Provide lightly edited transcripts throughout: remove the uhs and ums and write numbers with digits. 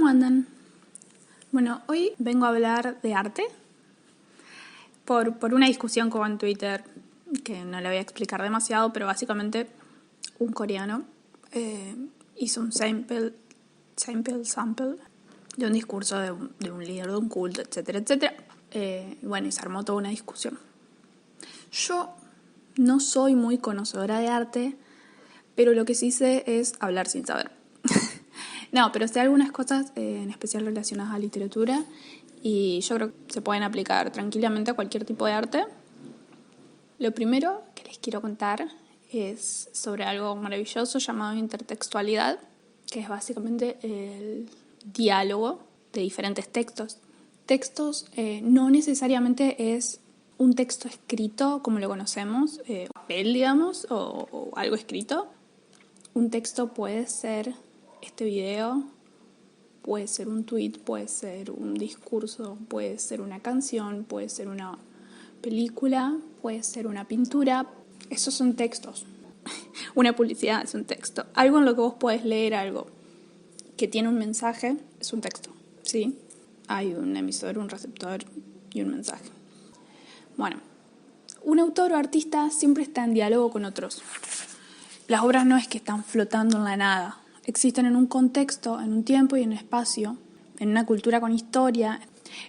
¿Cómo andan? Bueno, hoy vengo a hablar de arte por una discusión que hubo en Twitter que no la voy a explicar demasiado, pero básicamente un coreano hizo un sample de un discurso de un líder de un culto, etcétera, etcétera. Y se armó toda una discusión. Yo no soy muy conocedora de arte, pero lo que sí sé es hablar sin saber. No, pero sé algunas cosas en especial relacionadas a literatura y yo creo que se pueden aplicar tranquilamente a cualquier tipo de arte. Lo primero que les quiero contar es sobre algo maravilloso llamado intertextualidad, que es básicamente el diálogo de diferentes textos. Textos no necesariamente es un texto escrito como lo conocemos, papel, digamos, o algo escrito. Un texto puede ser este video, puede ser un tweet, puede ser un discurso, puede ser una canción, puede ser una película, puede ser una pintura. Esos son textos. Una publicidad es un texto. Algo en lo que vos podés leer algo que tiene un mensaje es un texto, ¿sí? Hay un emisor, un receptor y un mensaje. Bueno, un autor o artista siempre está en diálogo con otros. Las obras no es que están flotando en la nada. Existen en un contexto, en un tiempo y en un espacio, en una cultura con historia.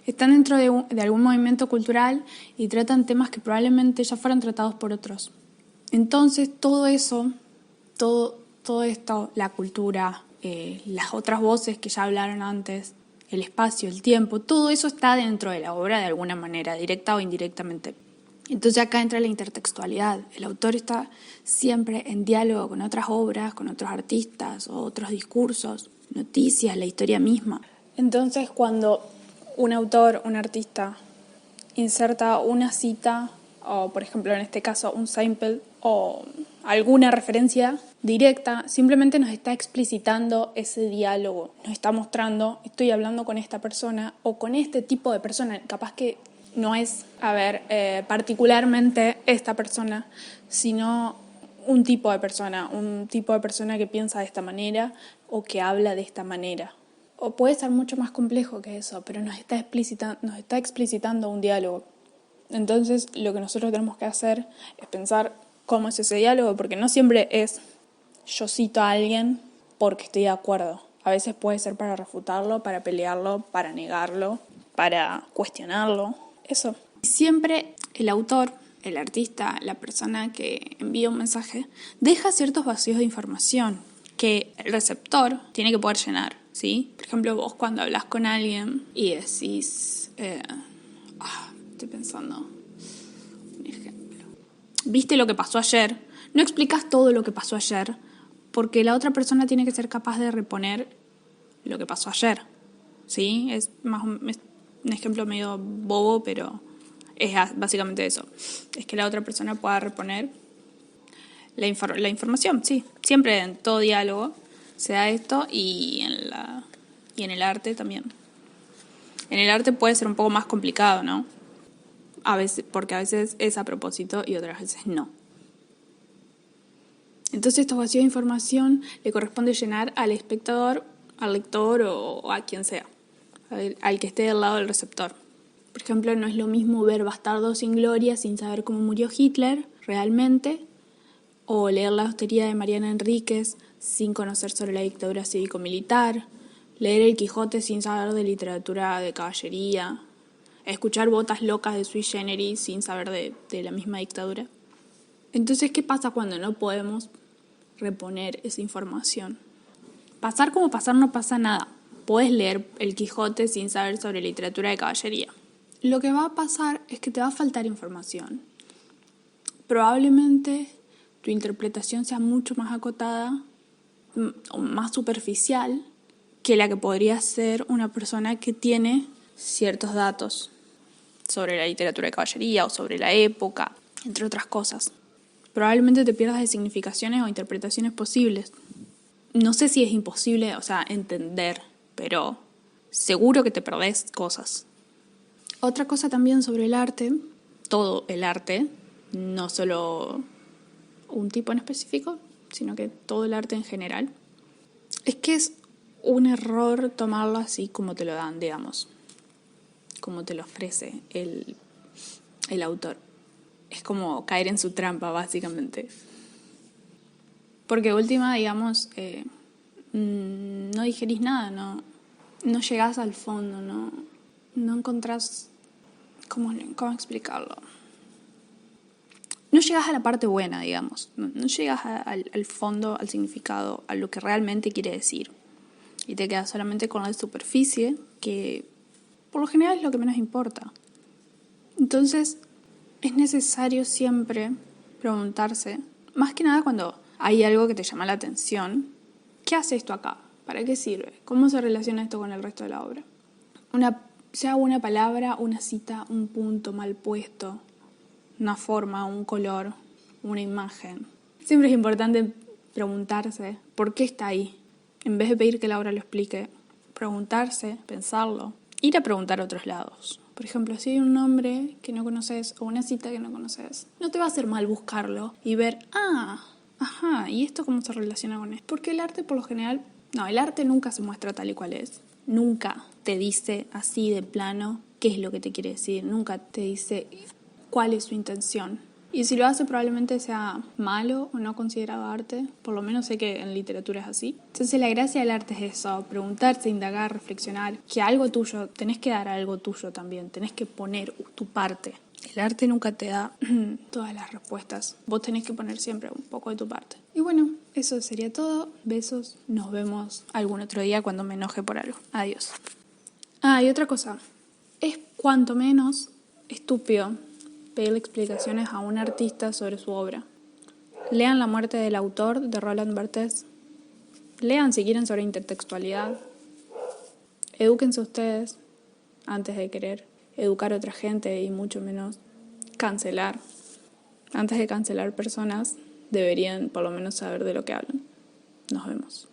Están dentro de algún movimiento cultural y tratan temas que probablemente ya fueran tratados por otros. Entonces, todo eso, todo esto, la cultura, las otras voces que ya hablaron antes, el espacio, el tiempo, todo eso está dentro de la obra de alguna manera, directa o indirectamente. Entonces acá entra la intertextualidad. El autor está siempre en diálogo con otras obras, con otros artistas, o otros discursos, noticias, la historia misma. Entonces cuando un autor, un artista, inserta una cita, o por ejemplo en este caso un sample, o alguna referencia directa, simplemente nos está explicitando ese diálogo. Nos está mostrando, estoy hablando con esta persona, o con este tipo de persona, capaz que no es, particularmente esta persona, sino un tipo de persona que piensa de esta manera o que habla de esta manera. O puede ser mucho más complejo que eso, pero nos está explicitando un diálogo. Entonces, lo que nosotros tenemos que hacer es pensar cómo es ese diálogo, porque no siempre es yo cito a alguien porque estoy de acuerdo. A veces puede ser para refutarlo, para pelearlo, para negarlo, para cuestionarlo. Eso. Siempre el autor, el artista, la persona que envía un mensaje, deja ciertos vacíos de información que el receptor tiene que poder llenar, ¿sí? Por ejemplo, vos cuando hablas con alguien y decís... estoy pensando un ejemplo. ¿Viste lo que pasó ayer? No explicas todo lo que pasó ayer porque la otra persona tiene que ser capaz de reponer lo que pasó ayer, ¿sí? Es un ejemplo medio bobo, pero es básicamente eso. Es que la otra persona pueda reponer la información, sí. Siempre en todo diálogo se da esto y en el arte también. En el arte puede ser un poco más complicado, ¿no? A veces, porque a veces es a propósito y otras veces no. Entonces estos vacíos de información le corresponde llenar al espectador, al lector o a quien sea, al que esté del lado del receptor. Por ejemplo, no es lo mismo ver Bastardos sin Gloria sin saber cómo murió Hitler realmente, o leer La austeridad de Mariana Enríquez sin conocer sobre la dictadura cívico-militar, leer El Quijote sin saber de literatura de caballería, escuchar Botas locas de Sui Generis sin saber de la misma dictadura. Entonces, ¿qué pasa cuando no podemos reponer esa información? Pasar como pasar no pasa nada. Podés leer El Quijote sin saber sobre literatura de caballería. Lo que va a pasar es que te va a faltar información. Probablemente tu interpretación sea mucho más acotada o más superficial que la que podría ser una persona que tiene ciertos datos sobre la literatura de caballería o sobre la época, entre otras cosas. Probablemente te pierdas de significaciones o interpretaciones posibles. No sé si es imposible, entender, pero seguro que te perdés cosas. Otra cosa también sobre el arte, todo el arte, no solo un tipo en específico, sino que todo el arte en general, es que es un error tomarlo así como te lo dan, digamos, como te lo ofrece el autor. Es como caer en su trampa, básicamente. Porque última, digamos, no digerís nada, no llegás al fondo, no encontrás, ¿cómo explicarlo? No llegas a la parte buena, digamos, no llegas al fondo, al significado, a lo que realmente quiere decir. Y te quedas solamente con la superficie, que por lo general es lo que menos importa. Entonces, es necesario siempre preguntarse, más que nada cuando hay algo que te llama la atención, ¿qué hace esto acá? ¿Para qué sirve? ¿Cómo se relaciona esto con el resto de la obra? Sea una palabra, una cita, un punto mal puesto, una forma, un color, una imagen. Siempre es importante preguntarse por qué está ahí. En vez de pedir que la obra lo explique, preguntarse, pensarlo, ir a preguntar a otros lados. Por ejemplo, si hay un nombre que no conoces o una cita que no conoces, no te va a hacer mal buscarlo y ver, ¿y esto cómo se relaciona con esto? Porque el arte por lo general, el arte nunca se muestra tal y cual es. Nunca te dice así de plano qué es lo que te quiere decir. Nunca te dice cuál es su intención. Y si lo hace probablemente sea malo o no considerado arte, por lo menos sé que en literatura es así. Entonces la gracia del arte es eso, preguntarse, indagar, reflexionar, que algo tuyo, tenés que dar algo tuyo también, tenés que poner tu parte. El arte nunca te da todas las respuestas, vos tenés que poner siempre un poco de tu parte. Y bueno, eso sería todo, besos, nos vemos algún otro día cuando me enoje por algo. Adiós. Y otra cosa, es cuanto menos estúpido pedirle explicaciones a un artista sobre su obra. Lean La muerte del autor de Roland Barthes. Lean si quieren sobre intertextualidad. Edúquense ustedes antes de querer educar a otra gente y mucho menos cancelar. Antes de cancelar personas, deberían por lo menos saber de lo que hablan. Nos vemos.